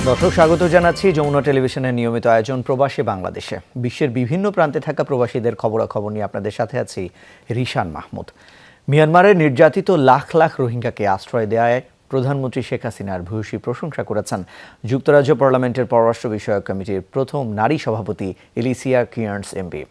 দর্শক স্বাগত জানাচ্ছি যমুনা টেলিভিশনের নিয়মিত আয়োজন প্রবাসী বাংলাদেশে। বিশ্বের বিভিন্ন প্রান্তে থাকা প্রবাসীদের খবরাখবর নিয়ে আপনাদের সাথে আছি রিশান মাহমুদ। মিয়ানমারের নির্যাতিত লাখ লাখ রোহিঙ্গাকে আশ্রয় দেওয়ায় প্রধানমন্ত্রী শেখ হাসিনার ভূয়সী প্রশংসা করেছেন যুক্তরাজ্য পার্লামেন্টের পররাষ্ট্র বিষয়ক কমিটির প্রথম নারী সভাপতি এলিসিয়া কিয়ার্নস এমপি।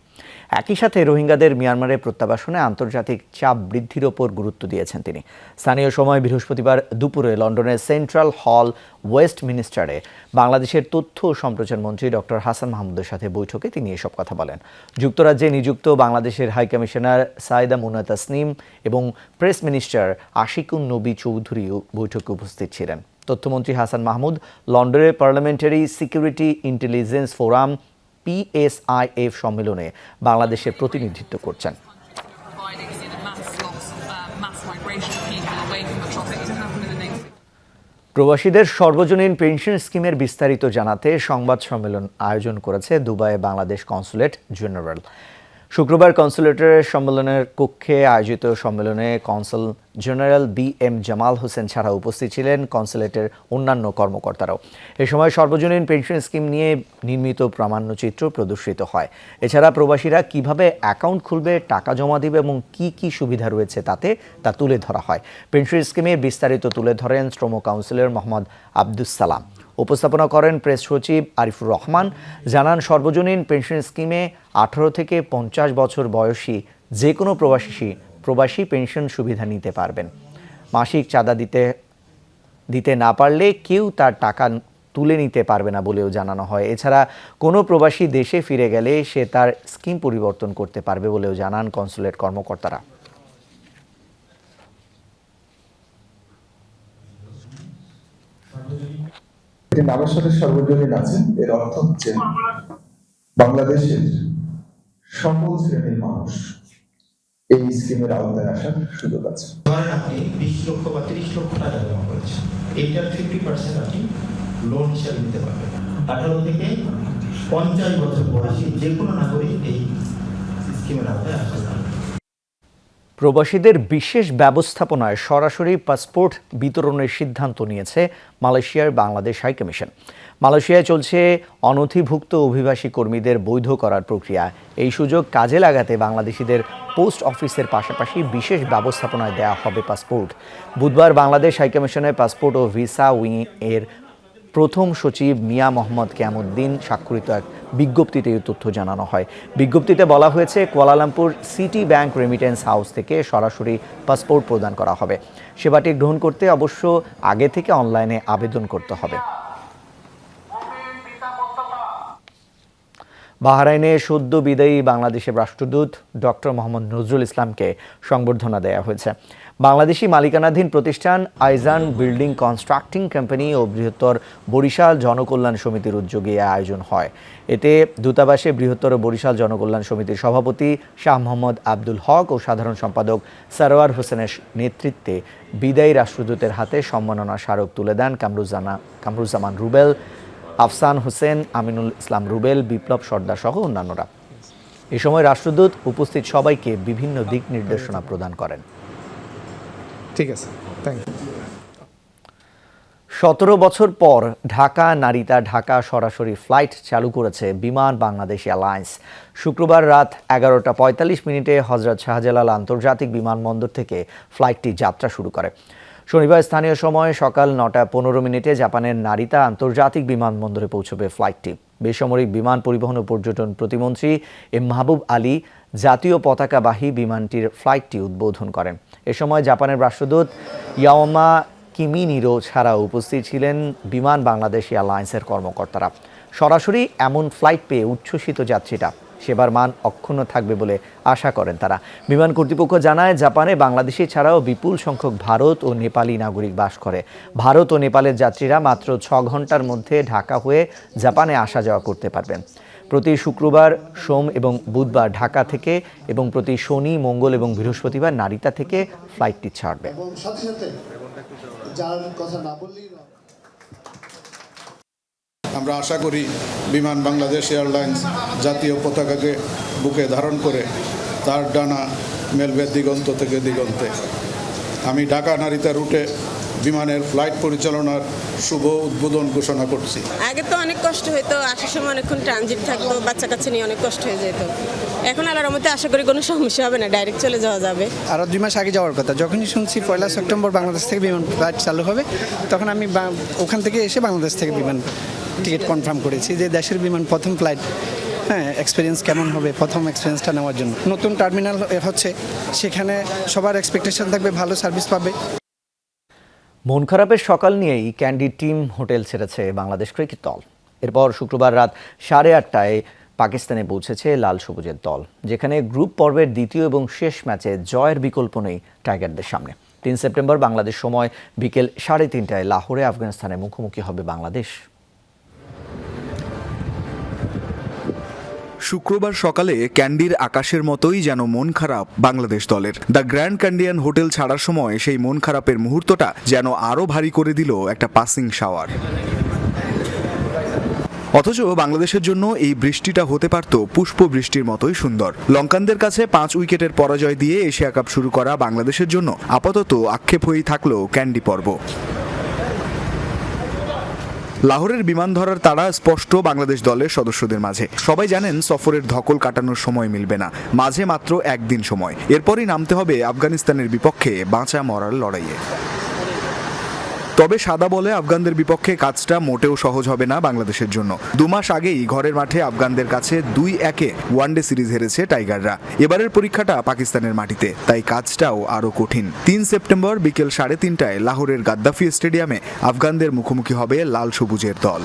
একই সাথে রোহিঙ্গাদের মিয়ানমারে প্রত্যাবাসনে আন্তর্জাতিক চাপ বৃদ্ধির ওপর গুরুত্ব দিয়েছেন তিনি। স্থানীয় সময় বৃহস্পতিবার দুপুরে লন্ডনের সেন্ট্রাল হল ওয়েস্টমিনিস্টারে বাংলাদেশের তথ্য ও সম্প্রচার মন্ত্রী ডক্টর হাসান মাহমুদের সাথে বৈঠকে তিনি এসব কথা বলেন। যুক্তরাজ্যে নিযুক্ত বাংলাদেশের হাইকমিশনার সায়েদা মুনা তাসনিম এবং প্রেস মিনিস্টার আশিকুন নবী চৌধুরী বৈঠকে উপস্থিত ছিলেন। তথ্যমন্ত্রী হাসান মাহমুদ লন্ডনের parliamentary security intelligence forum PSIF সম্মেলনে বাংলাদেশের প্রতিনিধিত্ব করছেন। প্রবাসীদের সর্বজনীন পেনশন স্কিমের বিস্তারিত জানাতে সংবাদ সম্মেলন আয়োজন করেছে দুবাইয়ে বাংলাদেশ কনসুলেট জেনারেল। শুক্রবার কনসুলেটের সম্মেলনের কক্ষে আয়োজিত সম্মেলনে consul general BM Jamal Hossain ছাড়া উপস্থিত ছিলেন কনসুলেটের অন্যান্য কর্মকর্তারাও। এ সময় সর্বজনীন পেনশন স্কিম নিয়ে নির্মিত প্রামাণ্যচিত্র প্রদর্শিত হয়। এছাড়া প্রবাসীরা কিভাবে অ্যাকাউন্ট খুলবে, টাকা জমা দিবে এবং কি কি সুবিধা রয়েছে তা তুলে ধরা হয়। পেনশন স্কিমের বিস্তারিত তুলে ধরেন শ্রম কাউন্সিলর মোহাম্মদ আব্দুস সালাম। উপস্থাপনা করেন প্রেস সচিব আরিফুর রহমান। জানান, সর্বজনীন পেনশন স্কিমে 18 থেকে 50 বছর বয়সী যে কোনো প্রবাসী পেনশন সুবিধা নিতে পারবেন। মাসিক চাঁদা দিতে না পারলে কেউ তার টাকা তুলে নিতে পারবে না বলেও জানানো হয়। এছাড়া কোনো প্রবাসী দেশে ফিরে গেলে সে তার স্কিম পরিবর্তন করতে পারবে বলেও জানান কনসুলেট কর্মকর্তারা। নাবাসনের সর্বজনীন আছে, এর অর্থ হচ্ছে বাংলাদেশের সকল শ্রেণীর মানুষ এই স্কিমের আওতায় আসার সুযোগ আছে। ধরেন আপনি 20 লক্ষ বা 30 লক্ষ টাকা জমা করেছেন, এইটার 50% আপনি লোন হিসাবে নিতে পারবেন। 18 থেকে 50 বছর বয়সী যে কোনো নাগরিক এই স্কিমের আওতায় আসতে পারবে। প্রবাসীদের বিশেষ ব্যবস্থাপনায় সরাসরি পাসপোর্ট বিতরণের সিদ্ধান্ত নিয়েছে মালয়েশিয়ার বাংলাদেশ হাইকমিশন। মালয়েশিয়ায় চলছে অনথিভুক্ত অভিবাসী কর্মীদের বৈধ করার প্রক্রিয়া। এই সুযোগ কাজে লাগাতে বাংলাদেশিদের পোস্ট অফিসের পাশাপাশি বিশেষ ব্যবস্থাপনায় দেওয়া হবে পাসপোর্ট। বুধবার বাংলাদেশ হাইকমিশনের পাসপোর্ট ও ভিসা উইং এর প্রথম সচিব মিয়া মোহাম্মদ কিয়ামুদ্দিন স্বাক্ষরিত এক বিজ্ঞপ্তিতে এই তথ্য জানানো হয়। বিজ্ঞপ্তিতে বলা হয়েছে, Kuala Lumpur city bank remittance house থেকে সরাসরি পাসপোর্ট প্রদান করা হবে। সেবাটি গ্রহণ করতে অবশ্য আগে থেকে অনলাইনে আবেদন করতে হবে। বাহরাইনে সদ্য বিদায়ী বাংলাদেশের রাষ্ট্রদূত ডক্টর মোহাম্মদ নজরুল ইসলামকে সংবর্ধনা দেওয়া হয়েছে। বাংলাদেশি মালিকানাধীন প্রতিষ্ঠান আইজান বিল্ডিং কনস্ট্রাক্টিং কোম্পানি ও বৃহত্তর বরিশাল জনকল্যাণ সমিতির উদ্যোগে আয়োজন হয়। এতে দূতাবাসে বৃহত্তর বরিশাল জনকল্যাণ সমিতির সভাপতি শাহ মোহাম্মদ আব্দুল হক ও সাধারণ সম্পাদক সারোয়ার হোসেনের নেতৃত্বে বিদায়ী রাষ্ট্রদূতের হাতে সম্মাননা স্মারক তুলে দেন কামরুজ্জামান রুবেল, আফসান হোসেন, আমিনুল ইসলাম রুবেল, বিপ্লব সর্দার সহ অন্যান্যরা। এ সময় রাষ্ট্রদূত উপস্থিত সবাইকে বিভিন্ন দিক নির্দেশনা প্রদান করেন। ঠিক আছে, থ্যাংক ইউ। 17 বছর পর ঢাকা সরাসরি ফ্লাইট চালু করেছে বিমান বাংলাদেশ এয়ারলাইন্স। শুক্রবার রাত 11:45 হযরত শাহজালাল আন্তর্জাতিক বিমানবন্দর থেকে ফ্লাইটটি যাত্রা শুরু করে। শনিবার স্থানীয় সময় সকাল 9:15 জাপানের নারিতা আন্তর্জাতিক বিমানবন্দরে পৌঁছবে ফ্লাইটটি। বেসামরিক বিমান পরিবহন ও পর্যটন প্রতিমন্ত্রী এম মাহবুব আলী জাতীয় পতাকাবাহী বিমানটির ফ্লাইটটি উদ্বোধন করেন। এ সময় জাপানের রাষ্ট্রদূত ইয়াওমা কিমিনিরো ছাড়াও উপস্থিত ছিলেন বিমান বাংলাদেশ এয়ারলাইন্সের কর্মকর্তারা। সরাসরি এমন ফ্লাইট পেয়ে উচ্ছ্বসিত যাত্রীরা। সেবার মান অক্ষুণ্ণ থাকবে বলে আশা করেন তারা। বিমান কর্তৃপক্ষ জানায়, জাপানে বাংলাদেশি ছাড়াও বিপুল সংখ্যক ভারত ও নেপালি নাগরিক বাস করে। ভারত ও নেপালের যাত্রীরা মাত্র 6 ঘন্টার মধ্যে ঢাকা হয়ে জাপানে আসা যাওয়া করতে পারবেন। প্রতি শুক্রবার, সোম এবং বুধবার ঢাকা থেকে এবং প্রতি শনি, মঙ্গল এবং বৃহস্পতিবার নারিতা থেকে ফ্লাইটটি ছাড়বে। আমরা আশা করি বিমান বাংলাদেশ এয়ারলাইন্স জাতীয় পতাকাকে বুকে ধারণ করে তার ডানা মেলবে দিগন্ত থেকে দিগন্তে। আমি ঢাকা নারিতা রুটে বিমানের ফ্লাইট পরিচালনার শুভ উদ্বোধন ঘোষণা করছি। আগে তো অনেক কষ্ট হতো, আসার সময় অনেকক্ষণ ট্রানজিট থাকতো, বাচ্চা কাচ্চা নিয়ে অনেক কষ্ট হয়ে যেত। এখন আল্লাহর রহমতে আশা করি কোনো সমস্যা হবে না, ডাইরেক্ট চলে যাওয়া যাবে। আরও 2 মাস আগে যাওয়ার কথা, যখনই শুনছি 1 সেপ্টেম্বর বাংলাদেশ থেকে বিমান ফ্লাইট চালু হবে, তখন আমি ওখান থেকে এসে বাংলাদেশ থেকে বিমান টিকিট কনফার্ম করেছি যে দেশের বিমান প্রথম ফ্লাইট, হ্যাঁ, এক্সপিরিয়েন্স কেমন হবে, প্রথম এক্সপিরিয়েন্সটা নেওয়ার জন্য। নতুন টার্মিনাল হচ্ছে, সেখানে সবার এক্সপেকটেশন থাকবে, ভালো সার্ভিস পাবে। মন খারাপের সকাল নিয়েই ক্যান্ডি টিম হোটেল ছেড়েছে বাংলাদেশ ক্রিকেট দল। এরপর শুক্রবার রাত 8:30টায় পাকিস্তানে পৌঁছেছে লাল সবুজের দল, যেখানে গ্রুপ পর্বের দ্বিতীয় এবং শেষ ম্যাচে জয়ের বিকল্প নেই টাইগারদের সামনে। 3 সেপ্টেম্বর বাংলাদেশ সময় বিকেল 3:30টায় লাহোরে আফগানিস্তানের মুখোমুখি হবে বাংলাদেশ। শুক্রবার সকালে ক্যান্ডির আকাশের মতোই যেন মন খারাপ বাংলাদেশ দলের। দ্য গ্র্যান্ড ক্যান্ডিয়ান হোটেল ছাড়ার সময় সেই মন খারাপের মুহূর্তটা যেন আরও ভারী করে দিল একটা পাসিং শাওয়ার। অথচ বাংলাদেশের জন্য এই বৃষ্টিটা হতে পারত পুষ্প বৃষ্টির মতোই সুন্দর। লঙ্কানদের কাছে 5 উইকেটের পরাজয় দিয়ে এশিয়া কাপ শুরু করা বাংলাদেশের জন্য আপাতত আক্ষেপ হয়েই থাকলো ক্যান্ডি পর্ব। লাহোরের বিমান ধরার তাড়া স্পষ্ট বাংলাদেশ দলের সদস্যদের মাঝে। সবাই জানেন সফরের ধকল কাটানোর সময় মিলবে না, মাঝে মাত্র একদিন সময়। এরপরই নামতে হবে আফগানিস্তানের বিপক্ষে বাঁচা মরার লড়াইয়ে। তবে সাদা বলে আফগানদের বিপক্ষে কাজটা মোটেও সহজ হবে না বাংলাদেশের জন্য। 2 মাস আগেই ঘরের মাঠে আফগানদের কাছে 2-1 ওয়ানডে সিরিজ হেরেছে টাইগাররা। এবারের পরীক্ষাটা পাকিস্তানের মাটিতে, তাই কাজটাও আরও কঠিন। 3 সেপ্টেম্বর বিকেল 3:30টায় লাহোরের গাদ্দাফি স্টেডিয়ামে আফগানদের মুখোমুখি হবে লাল সবুজের দল।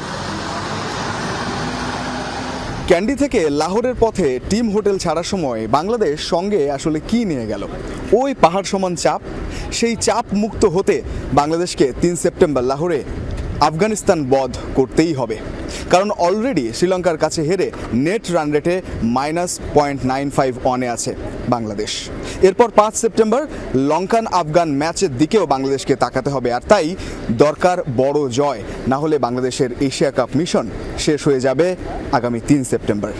ক্যান্ডি থেকে লাহোরের পথে টিম হোটেল ছাড়ার সময় বাংলাদেশ সঙ্গে আসলে কি নিয়ে গেল? ওই পাহাড় সমান চাপ। সেই চাপ মুক্ত হতে বাংলাদেশকে 3 সেপ্টেম্বর লাহোরে আফগানিস্তান বধ করতেই হবে, কারণ অলরেডি শ্রীলঙ্কার কাছে হেরে নেট রান রেটে -0.95 আছে বাংলাদেশ। এরপর 5 সেপ্টেম্বর লঙ্কান আফগান ম্যাচের দিকেও বাংলাদেশকে তাকাতে হবে, আর তাই দরকার বড় জয়, না হলে বাংলাদেশের এশিয়া কাপ মিশন শেষ হয়ে যাবে আগামী 3 সেপ্টেম্বর।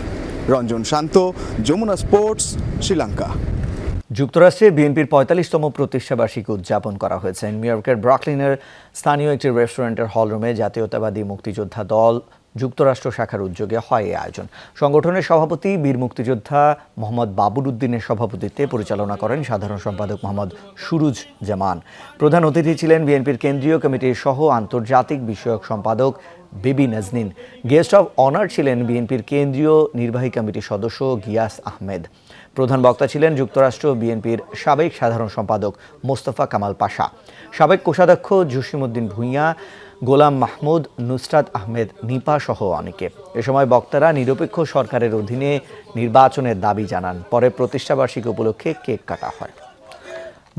রঞ্জন শান্ত, যমুনা স্পোর্টস, শ্রীলঙ্কা। যুক্তরাষ্ট্রে বিএনপির 45তম প্রতিষ্ঠাবার্ষিকী উদযাপন করা হয়েছে। নিউ ইয়র্কের ব্রুকলিনের স্থানীয় একটি রেস্টুরেন্টের হলরুমে জাতীয়তাবাদী মুক্তিযোদ্ধা দল যুক্তরাষ্ট্র শাখার উদ্যোগে হয় এই আয়োজন। সংগঠনের সভাপতি বীর মুক্তিযোদ্ধা মোহাম্মদ বাবুর উদ্দিনের সভাপতিত্বে পরিচালনা করেন সাধারণ সম্পাদক মোহাম্মদ সুরুজ জামান। প্রধান অতিথি ছিলেন বিএনপির কেন্দ্রীয় কমিটির সহ আন্তর্জাতিক বিষয়ক সম্পাদক Baby Nazneen. Guest of honour ছিলেন বিএনপির কেন্দ্রীয় নির্বাহী কমিটির সদস্য গিয়াস আহমেদ। প্রধান বক্তা ছিলেন যুক্তরাষ্ট্র বিএনপির সাবেক সাধারণ সম্পাদক মোস্তফা কামাল পাশা, সাবেক কোষাধ্যক্ষ জসিমউদ্দিন ভূঁইয়া, গোলাম মাহমুদ, নুসরাত আহমেদ নিপা সহ অনেকে। এ সময় বক্তারা নিরপেক্ষ সরকারের অধীনে নির্বাচনের দাবি জানান। পরে প্রতিষ্ঠাবার্ষিকী উপলক্ষে কেক কাটা হয়।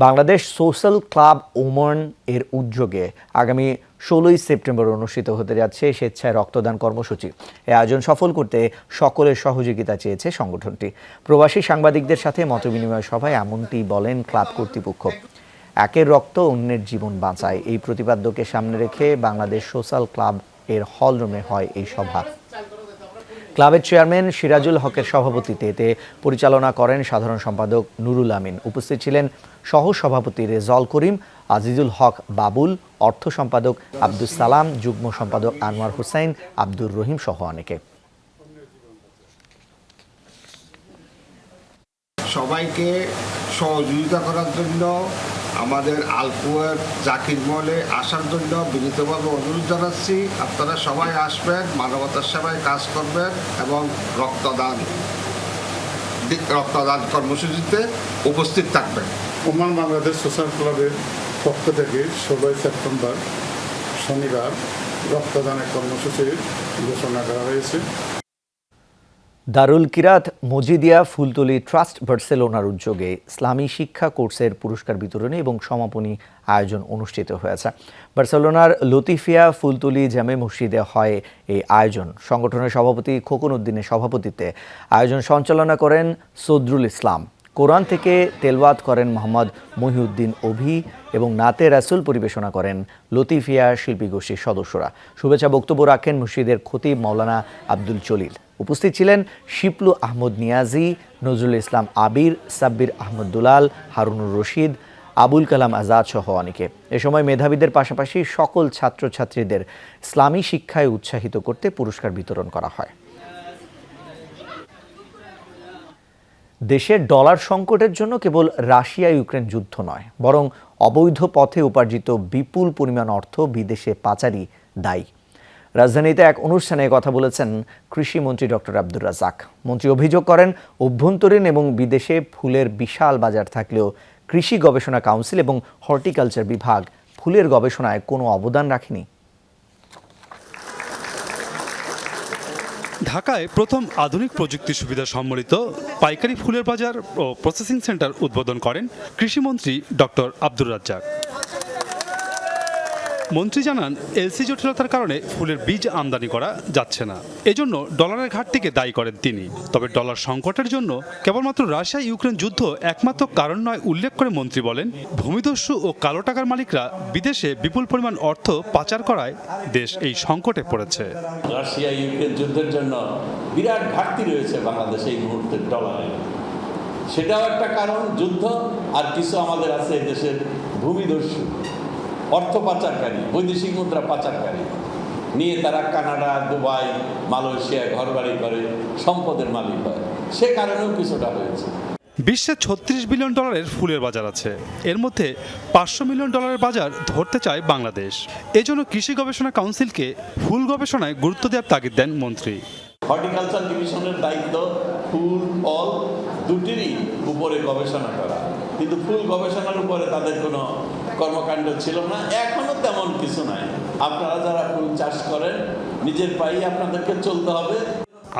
বাংলাদেশ সোশ্যাল ক্লাব ওমান এর উদ্যোগে আগামী 16 সেপ্টেম্বর অনুষ্ঠিত হতে যাচ্ছে স্বেচ্ছায় রক্তদান কর্মসূচি। এই আয়োজন সফল করতে সকলের সহযোগিতা চেয়েছে সংগঠনটি। প্রবাসী সাংবাদিকদের সাথে মতবিনিময় সভায় এমনটি বলেন ক্লাব কর্তৃপক্ষ। একের রক্ত অন্যের জীবন বাঁচায়, এই প্রতিপাদ্যকে সামনে রেখে বাংলাদেশ সোশ্যাল ক্লাব এর হলরুমে হয় এই সভা। ক্লাবের চেয়ারম্যান সিরাজুল হকের সভাপতিত্বে এতে পরিচালনা করেন সাধারণ সম্পাদক নুরুল আমিন। উপস্থিত ছিলেন সহ সভাপতি রেজল করিম, আজিজুল হক বাবুল, অর্থ সম্পাদক আব্দুস সালাম, যুগ্ম সম্পাদক আনোয়ার হোসেন, আব্দুর রহিম সহ অনেকে। সবাইকে সহযোগিতা করার জন্য আমাদের আলকুয়ার জাকির মলে আসার জন্য বিনীতভাবে অনুরোধ জানাচ্ছি। আপনারা সবাই আসবেন, মানবতার সেবায় কাজ করবেন এবং রক্তদান কর্মসূচিতে উপস্থিত থাকবেন। ওমান বাংলাদেশ সোশ্যাল ক্লাবের পক্ষ থেকে 16 সেপ্টেম্বর শনিবার রক্তদানের কর্মসূচির ঘোষণা করা হয়েছে। দারুল কিরাত মজিদিয়া ফুলতলি ট্রাস্ট বার্সেলোনার উদ্যোগে ইসলামী শিক্ষা কোর্সের পুরস্কার বিতরণী এবং সমাপনী আয়োজন অনুষ্ঠিত হয়েছে। বার্সেলোনার লতিফিয়া ফুলতলি জামে মসজিদে হয় এই আয়োজন। সংগঠনের সভাপতি খোকন উদ্দিনের সভাপতিত্বে আয়োজন সঞ্চালনা করেন সদরুল ইসলাম। কোরআন থেকে তেলাওয়াত করেন মোহাম্মদ মহিউদ্দিন অভি এবং নাতে রাসুল পরিবেশনা করেন লতিফিয়া শিল্পী গোষ্ঠীর সদস্যরা। শুভেচ্ছা বক্তব্য রাখেন মসজিদের খতিব মাওলানা আব্দুল জলিল। উপস্থিত ছিলেন শিপলু আহমদ নিয়াজি, নজরুল ইসলাম আবির, সাব্বির আহমদ দুলাল, হারুনুর রশিদ, আবুল কালাম আজাদ সহ অনেকে। এ সময় মেধাবীদের পাশাপাশি সকল ছাত্রছাত্রীদের ইসলামী শিক্ষায় উৎসাহিত করতে পুরস্কার বিতরণ করা হয়। দেশের ডলার সংকটের জন্য কেবল রাশিয়া ইউক্রেন যুদ্ধ নয়, বরং অবৈধ পথে উপার্জিত বিপুল পরিমাণ অর্থ বিদেশে পাচারই দায়ী। রাজধানীতে এক অনুষ্ঠানে কথা বলেছেন কৃষিমন্ত্রী ডক্টর আব্দুর রাজ্জাক। মন্ত্রী অভিযোগ করেন, অভ্যন্তরীণ এবং বিদেশে ফুলের বিশাল বাজার থাকলেও কৃষি গবেষণা কাউন্সিল এবং হর্টিকালচার বিভাগ ফুলের গবেষণায় কোনো অবদান রাখেনি। ঢাকায় প্রথম আধুনিক প্রযুক্তি সুবিধা সম্বলিত পাইকারি ফুলের বাজার ও প্রসেসিং সেন্টার উদ্বোধন করেন কৃষিমন্ত্রী ডক্টর আব্দুর রাজ্জাক। মন্ত্রী জানান, এলসি জটিলতার কারণে ফুলের বীজ আমদানি করা যাচ্ছে না, এজন্য ডলারের ঘাটতিকে দায়ী করেন তিনি। তবে ডলার সংকটের জন্য কেবলমাত্র রাশিয়া ইউক্রেন যুদ্ধ একমাত্র কারণ নয় উল্লেখ করে মন্ত্রী বলেন, ভূমিদস্যু ও কালো টাকার মালিকরা বিদেশে বিপুল পরিমাণ অর্থ পাচার করায় দেশ এই সংকটে পড়েছে। রাশিয়া ইউক্রেন যুদ্ধের জন্য বিরাট ঘাটতি রয়েছে বাংলাদেশে এই মুহূর্তে ডলারে, সেটাও একটা কারণ যুদ্ধ। আর কিছু আমাদের আছে দেশের ভূমিদস্যু, অর্থ পাচারকারী, বৈদেশিক মুদ্রা পাচারকারী নিয়ে তারা কানাডা, দুবাই, মালয়েশিয়া ঘরবাড়ি করে সম্পদের মালিক হয়, সে কারণেও কিছুটা হয়েছে। বিশ্বে 36 বিলিয়ন ডলারের ফুলের বাজার আছে, এর মধ্যে 500 মিলিয়ন ডলারের বাজার ধরতে চায় বাংলাদেশ। এজন্য কৃষি গবেষণা কাউন্সিলকে ফুল গবেষণায় গুরুত্ব দেওয়ার তাগিদ দেন মন্ত্রী। হর্টিকালচার ডিভিশনের দায়িত্ব ফুল, ফল দুটিরই উপরে গবেষণা করা, কিন্তু ফুল গবেষণার উপরে তাদের কোনো কর্মকাণ্ড ছিল না, এখনো তেমন কিছু নাই। আপনারা যারা ফুল চাষ করেন, নিজের পায়ে আপনাদেরকে চলতে হবে।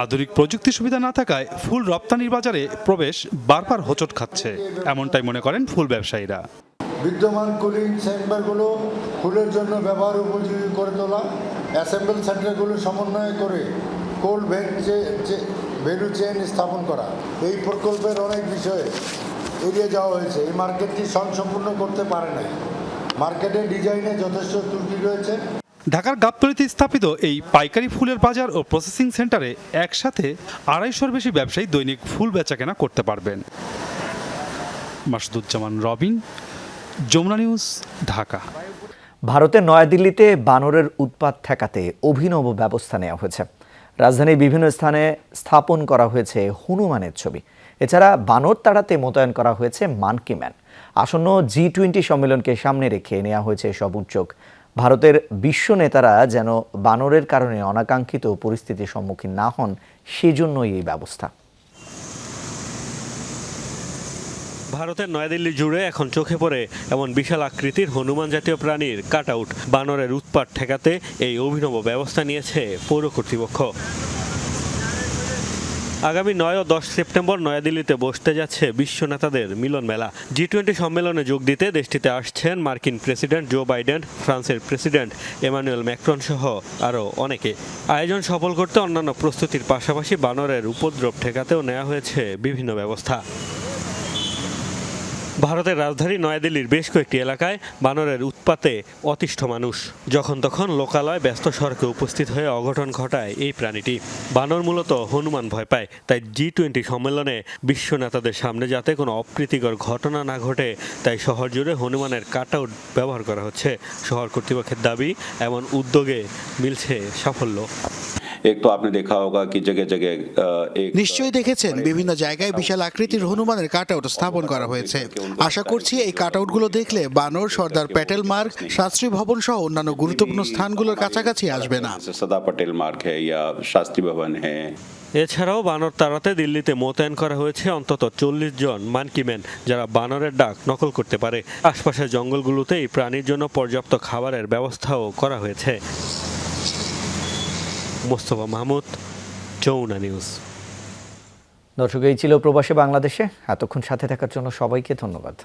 আধুনিক প্রযুক্তি সুবিধা না থাকায় ফুল রপ্তানির বাজারে প্রবেশ বারবার হোঁচট খাচ্ছে, এমনটাই মনে করেন ফুল ব্যবসায়ীরা। বিদ্যমান কুলিং চেম্বারগুলো ফুলের জন্য ব্যবহার উপযোগী করে তোলা, অ্যাসেম্বল সেন্টারগুলো সমন্বয় করে কোল্ড ভ্যালু চেইন স্থাপন করা, এই প্রকল্পের অনেক বিষয়ে এড়িয়ে যাওয়া হয়েছে। এই মার্কেটটি সম্পূর্ণ করতে পারে নাই, মার্কেটের ডিজাইনে যথেষ্ট ত্রুটি রয়েছে। ঢাকার গাবতলীতে স্থাপিত এই পাইকারি ফুলের বাজার ও প্রসেসিং সেন্টারে একসাথে 250-র বেশি ব্যবসায়ী দৈনিক ফুল বেচাকেনা করতে পারবেন। মাসুদুজ্জামান রবিন, যমুনা নিউজ, ঢাকা। ভারতের নয়াদিল্লিতে বানরের উৎপাত ঠেকাতে অভিনব ব্যবস্থা নেওয়া হয়েছে। রাজধানীর বিভিন্ন স্থানে স্থাপন করা হয়েছে হনুমানের ছবি। এছাড়া বানর তাড়াতে মোতায়েন করা হয়েছে মানকি ম্যান। আসন্ন G20 সম্মেলনকে সামনে রেখে নেওয়া হয়েছে সব উদ্যোগ। ভারতের বিশ্ব নেতারা যেন বানরের কারণে অনাকাঙ্ক্ষিত পরিস্থিতির সম্মুখীন না হন, সেজন্যই এই ব্যবস্থা। ভারতের নয়াদিল্লি জুড়ে এখন চোখে পড়ে এমন বিশাল আকৃতির হনুমান জাতীয় প্রাণীর কাটআউট। বানরের উৎপাত ঠেকাতে এই অভিনব ব্যবস্থা নিয়েছে পৌর কর্তৃপক্ষ। আগামী 9 ও 10 সেপ্টেম্বর নয়াদিল্লিতে বসতে যাচ্ছে বিশ্ব নেতাদের মিলন মেলা। G20 সম্মেলনে যোগ দিতে দেশটিতে আসছেন মার্কিন প্রেসিডেন্ট জো বাইডেন, ফ্রান্সের প্রেসিডেন্ট এমানুয়েল ম্যাক্রন সহ আরও অনেকে। আয়োজন সফল করতে অন্যান্য প্রস্তুতির পাশাপাশি বানরের উপদ্রব ঠেকাতেও নেওয়া হয়েছে বিভিন্ন ব্যবস্থা। ভারতের রাজধানী নয়াদিল্লির বেশ কয়েকটি এলাকায় বানরের উৎপাতে অতিষ্ঠ মানুষ। যখন তখন লোকালয় ব্যস্ত সড়কে উপস্থিত হয়ে অঘটন ঘটায় এই প্রাণীটি। বানর মূলত হনুমান ভয় পায়, তাই G20 সম্মেলনে বিশ্ব নেতাদের সামনে যাতে কোনো অপ্রীতিকর ঘটনা না ঘটে, তাই শহর জুড়ে হনুমানের কাটআউট ব্যবহার করা হচ্ছে। শহর কর্তৃপক্ষের দাবি, এমন উদ্যোগে মিলছে সাফল্য। নিশ্চয়ই দেখেছেন, বিভিন্ন জায়গায় বিশাল আকৃতির হনুমানের কাটআউট স্থাপন করা হয়েছে। আশা করছি এই কাটআউটগুলো দেখলে বানর সর্দার প্যাটেল মার্গ, শাস্ত্রী ভবন সহ অন্যান্য গুরুত্বপূর্ণ স্থানগুলোর কাছাকাছি আসবে না। এছাড়াও বানর তাড়াতে দিল্লিতে মোতায়েন করা হয়েছে অন্তত 40 জন মানকি ম্যান, যারা বানরের ডাক নকল করতে পারে। আশপাশের জঙ্গলগুলোতে এই প্রাণীর জন্য পর্যাপ্ত খাবারের ব্যবস্থাও করা হয়েছে। মোস্তফা মাহমুদ, যমুনা নিউজ। দর্শক, এই ছিল প্রবাসী বাংলাদেশে। এতক্ষণ সাথে থাকার জন্য সবাইকে ধন্যবাদ।